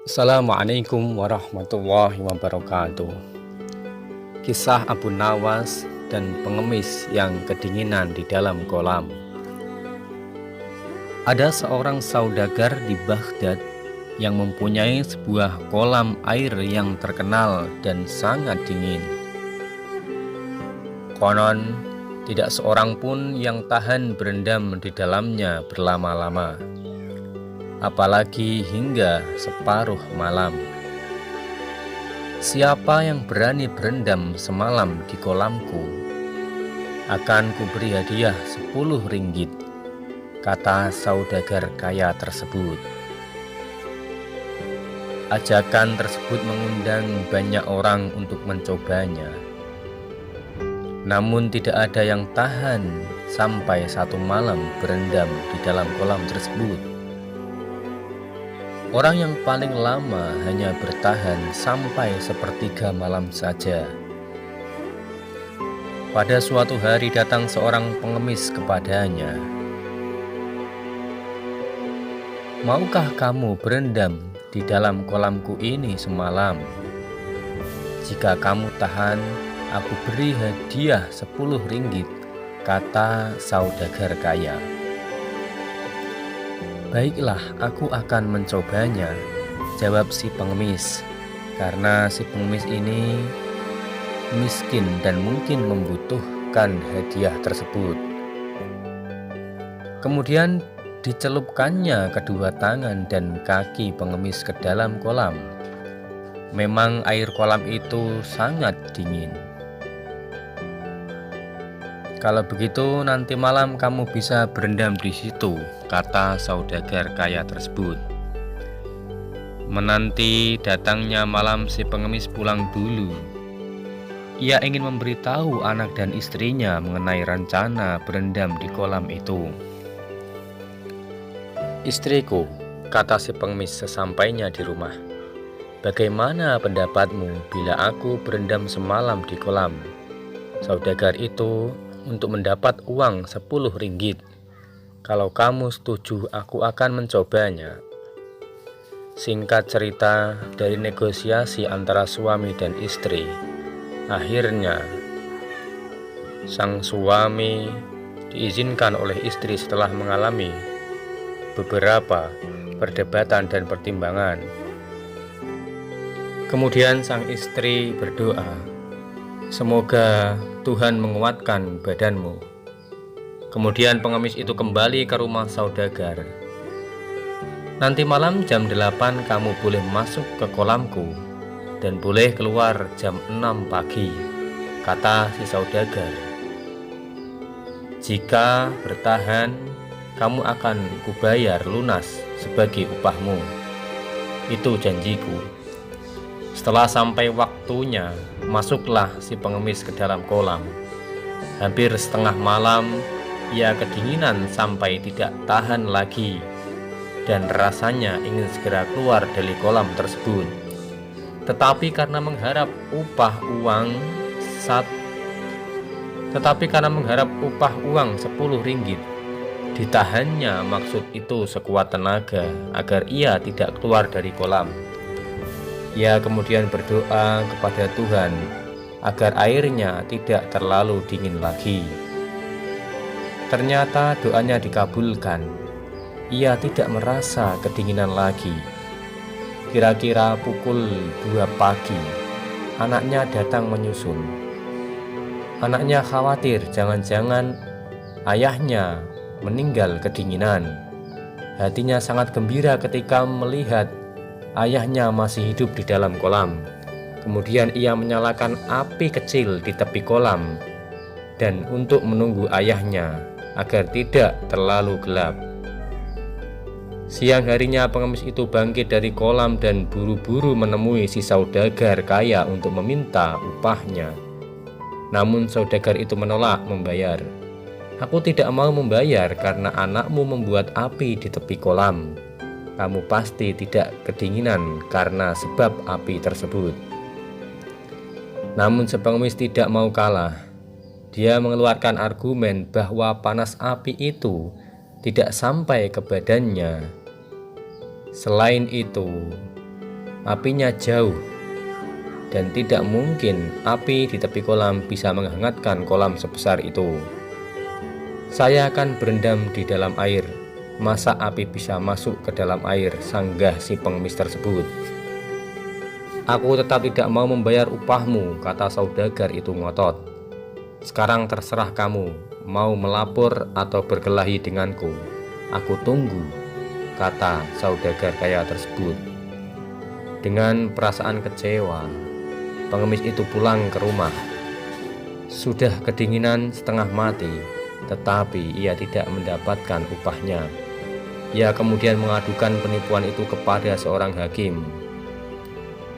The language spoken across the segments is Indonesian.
Assalamualaikum warahmatullahi wabarakatuh. Kisah Abu Nawas dan pengemis yang kedinginan di dalam kolam. Ada seorang saudagar di Baghdad yang mempunyai sebuah kolam air yang terkenal dan sangat dingin. Konon, tidak seorang pun yang tahan berendam di dalamnya berlama-lama, apalagi hingga separuh malam. Siapa yang berani berendam semalam di kolamku, akan kuberi hadiah 10 ringgit, kata saudagar kaya tersebut. Ajakan tersebut mengundang banyak orang untuk mencobanya. Namun tidak ada yang tahan sampai 1 malam berendam di dalam kolam tersebut. Orang yang paling lama hanya bertahan sampai sepertiga malam saja. Pada suatu hari datang seorang pengemis kepadanya. "Maukah kamu berendam di dalam kolamku ini semalam? Jika kamu tahan, aku beri hadiah 10 ringgit, kata saudagar kaya. "Baiklah, aku akan mencobanya," jawab si pengemis, karena si pengemis ini miskin dan mungkin membutuhkan hadiah tersebut. Kemudian dicelupkannya kedua tangan dan kaki pengemis ke dalam kolam. Memang air kolam itu sangat dingin. "Kalau begitu nanti malam kamu bisa berendam di situ," kata saudagar kaya tersebut. Menanti datangnya malam, si pengemis pulang dulu. Ia ingin memberitahu anak dan istrinya mengenai rencana berendam di kolam itu. "Istriku," kata si pengemis sesampainya di rumah, "bagaimana pendapatmu bila aku berendam semalam di kolam?" Saudagar itu, "Untuk mendapat uang 10 ringgit. Kalau kamu setuju, aku akan mencobanya." Singkat cerita, dari negosiasi antara suami dan istri, akhirnya sang suami diizinkan oleh istri setelah mengalami beberapa perdebatan dan pertimbangan. Kemudian sang istri berdoa, "Semoga Tuhan menguatkan badanmu." Kemudian pengemis itu kembali ke rumah saudagar. "Nanti malam jam 8 kamu boleh masuk ke kolamku dan boleh keluar jam 6 pagi, kata si saudagar. "Jika bertahan, kamu akan kubayar lunas sebagai upahmu. Itu janjiku." Setelah sampai waktunya, masuklah si pengemis ke dalam kolam. Hampir setengah malam, ia kedinginan sampai tidak tahan lagi dan rasanya ingin segera keluar dari kolam tersebut. Tetapi karena mengharap upah uang 10 ringgit, ditahannya maksud itu sekuat tenaga agar ia tidak keluar dari kolam. Ia kemudian berdoa kepada Tuhan agar airnya tidak terlalu dingin lagi. Ternyata doanya dikabulkan. Ia tidak merasa kedinginan lagi. Kira-kira pukul 2 pagi, anaknya datang menyusul. Anaknya khawatir jangan-jangan ayahnya meninggal kedinginan. Hatinya sangat gembira ketika melihat ayahnya masih hidup di dalam kolam. Kemudian ia menyalakan api kecil di tepi kolam dan untuk menunggu ayahnya agar tidak terlalu gelap. Siang harinya pengemis itu bangkit dari kolam dan buru-buru menemui si saudagar kaya untuk meminta upahnya. Namun saudagar itu menolak membayar. "Aku tidak mau membayar karena anakmu membuat api di tepi kolam. Kamu pasti tidak kedinginan karena sebab api tersebut." Namun si pengemis tidak mau kalah. Dia mengeluarkan argumen bahwa panas api itu tidak sampai ke badannya. Selain itu, Apinya jauh, dan tidak mungkin api di tepi kolam bisa menghangatkan kolam sebesar itu. Saya akan berendam di dalam air. Masa api bisa masuk ke dalam air, sanggah si pengemis tersebut. Aku tetap tidak mau membayar upahmu, kata saudagar itu ngotot. Sekarang terserah kamu, mau melapor atau berkelahi denganku. Aku tunggu, kata saudagar kaya tersebut. Dengan perasaan kecewa, pengemis itu pulang ke rumah. Sudah kedinginan setengah mati, tetapi ia tidak mendapatkan upahnya. Ia kemudian mengadukan penipuan itu kepada seorang hakim.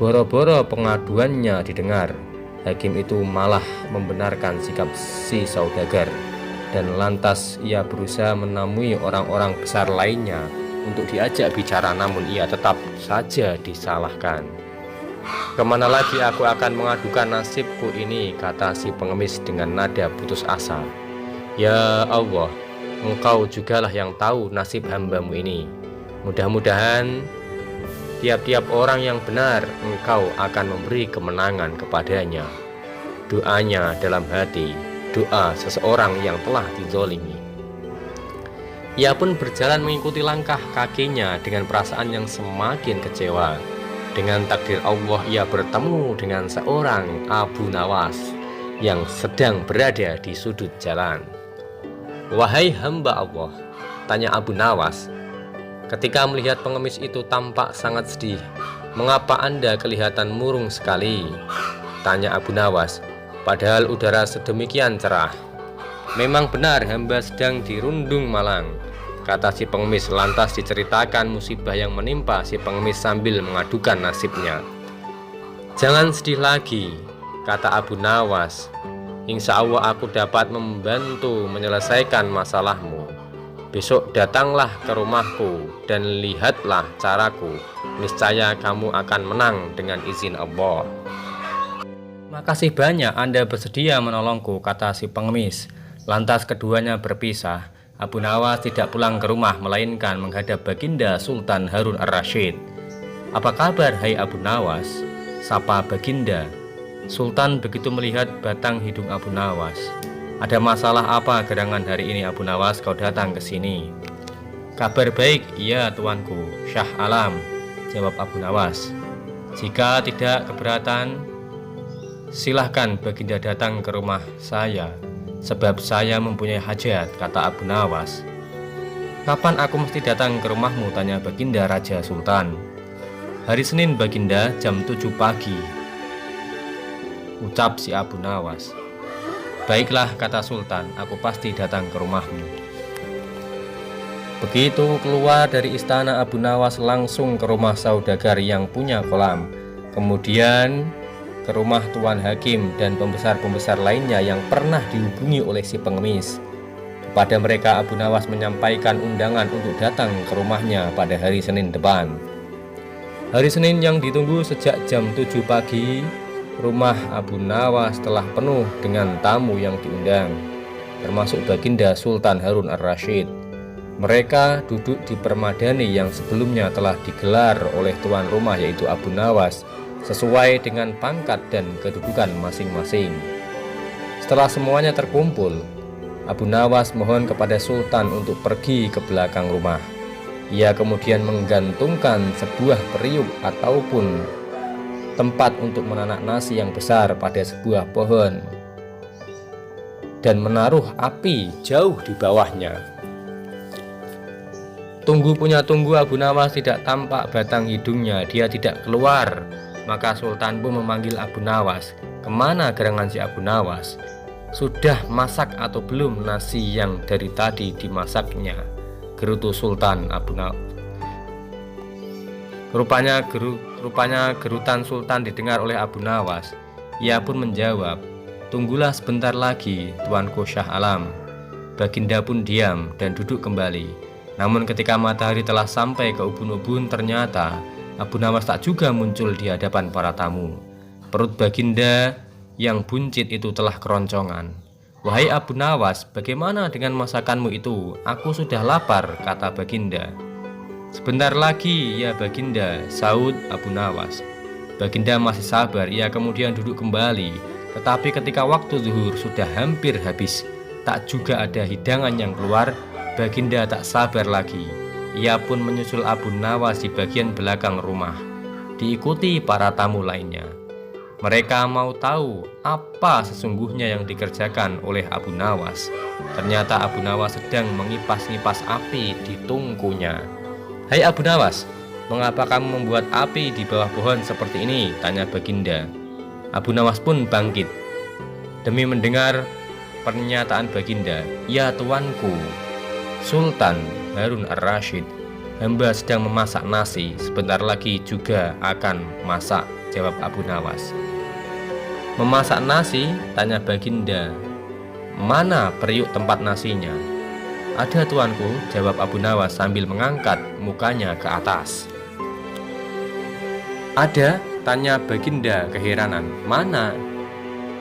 Boro-boro pengaduannya didengar, hakim itu malah membenarkan sikap si saudagar, dan lantas ia berusaha menemui orang-orang besar lainnya untuk diajak bicara, namun ia tetap saja disalahkan. Kemana lagi aku akan mengadukan nasibku ini, kata si pengemis dengan nada putus asa. Ya Allah, Engkau jugalah yang tahu nasib hambamu ini. Mudah-mudahan tiap-tiap orang yang benar Engkau akan memberi kemenangan kepadanya. Doanya dalam hati, doa seseorang yang telah dizolimi. Ia pun berjalan mengikuti langkah kakinya dengan perasaan yang semakin kecewa. Dengan takdir Allah, ia bertemu dengan seorang Abu Nawas yang sedang berada di sudut jalan. Wahai hamba Allah, tanya Abu Nawas, ketika melihat pengemis itu tampak sangat sedih. Mengapa Anda kelihatan murung sekali? Tanya Abu Nawas, padahal udara sedemikian cerah. Memang benar hamba sedang dirundung malang, kata si pengemis. Lantas diceritakan musibah yang menimpa si pengemis sambil mengadukan nasibnya. Jangan sedih lagi, kata Abu Nawas. Insya Allah aku dapat membantu menyelesaikan masalahmu. Besok datanglah ke rumahku dan lihatlah caraku. Niscaya kamu akan menang dengan izin Allah. Makasih banyak Anda bersedia menolongku, kata si pengemis. Lantas keduanya berpisah. Abu Nawas tidak pulang ke rumah, melainkan menghadap Baginda Sultan Harun ar-Rasyid. Apa kabar, hai Abu Nawas? Sapa Baginda. Sultan begitu melihat batang hidung Abu Nawas. Ada masalah apa gerangan hari ini, Abu Nawas, kau datang ke sini? Kabar baik, iya tuanku, Syah Alam, jawab Abu Nawas. Jika tidak keberatan, silahkan Baginda datang ke rumah saya, sebab saya mempunyai hajat, kata Abu Nawas. Kapan aku mesti datang ke rumahmu, tanya Baginda Raja Sultan. Hari Senin Baginda, jam 7 pagi, ucap si Abu Nawas. Baiklah, kata Sultan, aku pasti datang ke rumahmu. Begitu keluar dari istana, Abu Nawas langsung ke rumah saudagar yang punya kolam, kemudian ke rumah Tuan Hakim dan pembesar-pembesar lainnya yang pernah dihubungi oleh si pengemis. Kepada mereka Abu Nawas menyampaikan undangan untuk datang ke rumahnya pada hari Senin depan. Hari Senin yang ditunggu sejak jam 7 pagi, rumah Abu Nawas telah penuh dengan tamu yang diundang, termasuk Baginda Sultan Harun ar-Rasyid. Mereka duduk di permadani yang sebelumnya telah digelar oleh tuan rumah, yaitu Abu Nawas, sesuai dengan pangkat dan kedudukan masing-masing. Setelah semuanya terkumpul, Abu Nawas mohon kepada Sultan untuk pergi ke belakang rumah. Ia kemudian menggantungkan sebuah periuk ataupun tempat untuk menanak nasi yang besar pada sebuah pohon dan menaruh api jauh di bawahnya. Tunggu punya tunggu, Abu Nawas tidak tampak batang hidungnya, dia tidak keluar. Maka Sultan pun memanggil Abu Nawas. Kemana gerangan si Abu Nawas? Sudah masak atau belum nasi yang dari tadi dimasaknya? Gerutu Sultan Abu Nawas. Rupanya gerutan Sultan didengar oleh Abu Nawas. Ia pun menjawab, tunggulah sebentar lagi, tuanku Syah Alam. Baginda pun diam dan duduk kembali. Namun ketika matahari telah sampai ke ubun-ubun, ternyata Abu Nawas tak juga muncul di hadapan para tamu. Perut Baginda yang buncit itu telah keroncongan. Wahai Abu Nawas, bagaimana dengan masakanmu itu? Aku sudah lapar, kata Baginda. "Sebentar lagi ya Baginda," sahut Abu Nawas. Baginda masih sabar, ia kemudian duduk kembali. Tetapi ketika waktu zuhur sudah hampir habis, tak juga ada hidangan yang keluar, Baginda tak sabar lagi. Ia pun menyusul Abu Nawas di bagian belakang rumah, diikuti para tamu lainnya. Mereka mau tahu apa sesungguhnya yang dikerjakan oleh Abu Nawas. Ternyata Abu Nawas sedang mengipas-ngipas api di tungkunya. "Hai Abu Nawas, mengapa kamu membuat api di bawah pohon seperti ini?" tanya Baginda. Abu Nawas pun bangkit demi mendengar pernyataan Baginda. "Ya tuanku, Sultan Harun Ar-Rasyid, hamba sedang memasak nasi, sebentar lagi juga akan masak," jawab Abu Nawas. "Memasak nasi?" tanya Baginda. "Mana periuk tempat nasinya?" "Ada tuanku," jawab Abu Nawas sambil mengangkat mukanya ke atas. "Ada?" tanya Baginda keheranan. "Mana?"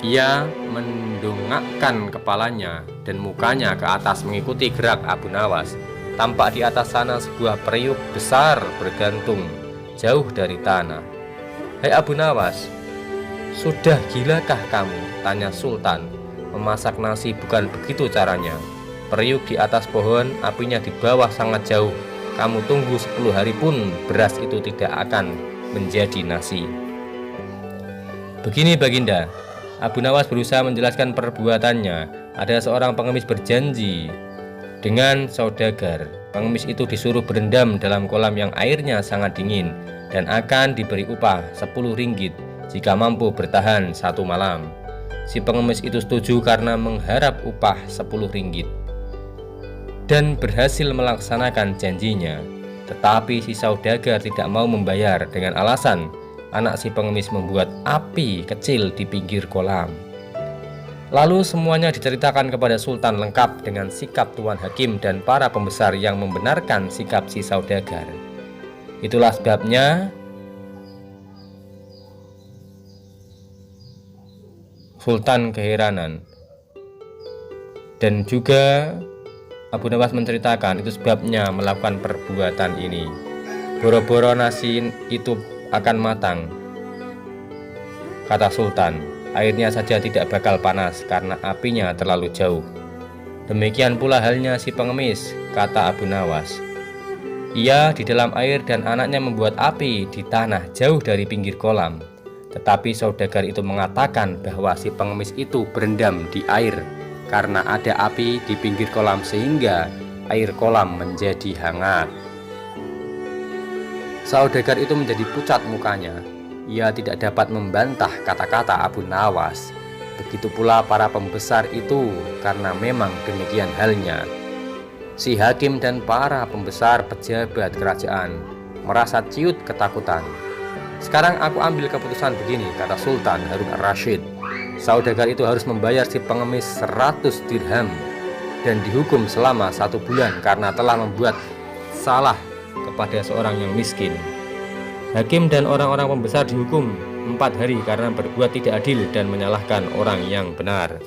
Ia mendongakkan kepalanya dan mukanya ke atas mengikuti gerak Abu Nawas. Tampak di atas sana sebuah periuk besar bergantung jauh dari tanah. "Hai Abu Nawas, sudah gilakah kamu?" tanya Sultan. "Memasak nasi bukan begitu caranya. Periuk di atas pohon, apinya di bawah sangat jauh. Kamu tunggu 10 hari pun beras itu tidak akan menjadi nasi." "Begini Baginda," Abu Nawas berusaha menjelaskan perbuatannya. "Ada seorang pengemis berjanji dengan saudagar. Pengemis itu disuruh berendam dalam kolam yang airnya sangat dingin dan akan diberi upah 10 ringgit jika mampu bertahan 1 malam. Si pengemis itu setuju karena mengharap upah 10 ringgit dan berhasil melaksanakan janjinya. Tetapi si saudagar tidak mau membayar dengan alasan anak si pengemis membuat api kecil di pinggir kolam. Lalu semuanya diceritakan kepada Sultan lengkap dengan sikap Tuan Hakim dan para pembesar yang membenarkan sikap si saudagar. Itulah sebabnya Sultan keheranan. Dan juga Abu Nawas menceritakan itu sebabnya melakukan perbuatan ini. "Boro-boro nasi itu akan matang," kata Sultan. "Airnya saja tidak bakal panas karena apinya terlalu jauh." "Demikian pula halnya si pengemis," kata Abu Nawas. "Ia di dalam air dan anaknya membuat api di tanah jauh dari pinggir kolam. Tetapi saudagar itu mengatakan bahwa si pengemis itu berendam di air karena ada api di pinggir kolam sehingga air kolam menjadi hangat." Saudagar itu menjadi pucat mukanya. Ia tidak dapat membantah kata-kata Abu Nawas. Begitu pula para pembesar itu, karena memang demikian halnya. Si hakim dan para pembesar pejabat kerajaan merasa ciut ketakutan. "Sekarang aku ambil keputusan begini," kata Sultan Harun Ar-Rasyid. "Saudagar itu harus membayar si pengemis 100 dirham dan dihukum selama 1 bulan karena telah membuat salah kepada seorang yang miskin. Hakim dan orang-orang pembesar dihukum 4 hari karena berbuat tidak adil dan menyalahkan orang yang benar."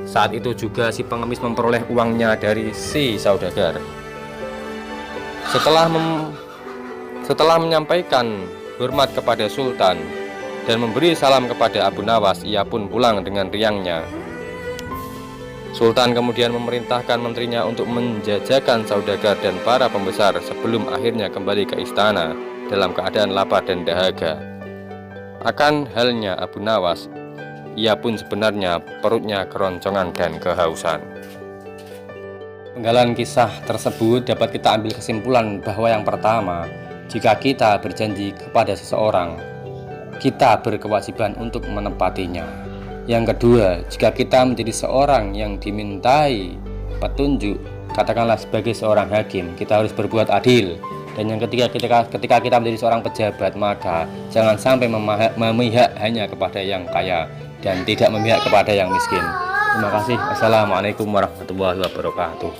Saat itu juga si pengemis memperoleh uangnya dari si saudagar. Setelah menyampaikan hormat kepada Sultan dan memberi salam kepada Abu Nawas, ia pun pulang dengan riangnya. Sultan kemudian memerintahkan menterinya untuk menjajakan saudagar dan para pembesar sebelum akhirnya kembali ke istana dalam keadaan lapar dan dahaga. Akan halnya Abu Nawas, ia pun sebenarnya perutnya keroncongan dan kehausan. Penggalan kisah tersebut dapat kita ambil kesimpulan bahwa yang pertama, jika kita berjanji kepada seseorang, kita berkewajiban untuk menepatinya. Yang kedua, jika kita menjadi seorang yang dimintai petunjuk, katakanlah sebagai seorang hakim, kita harus berbuat adil. Dan yang ketiga, ketika kita menjadi seorang pejabat, maka jangan sampai memihak hanya kepada yang kaya dan tidak memihak kepada yang miskin. Terima kasih. Assalamualaikum warahmatullahi wabarakatuh.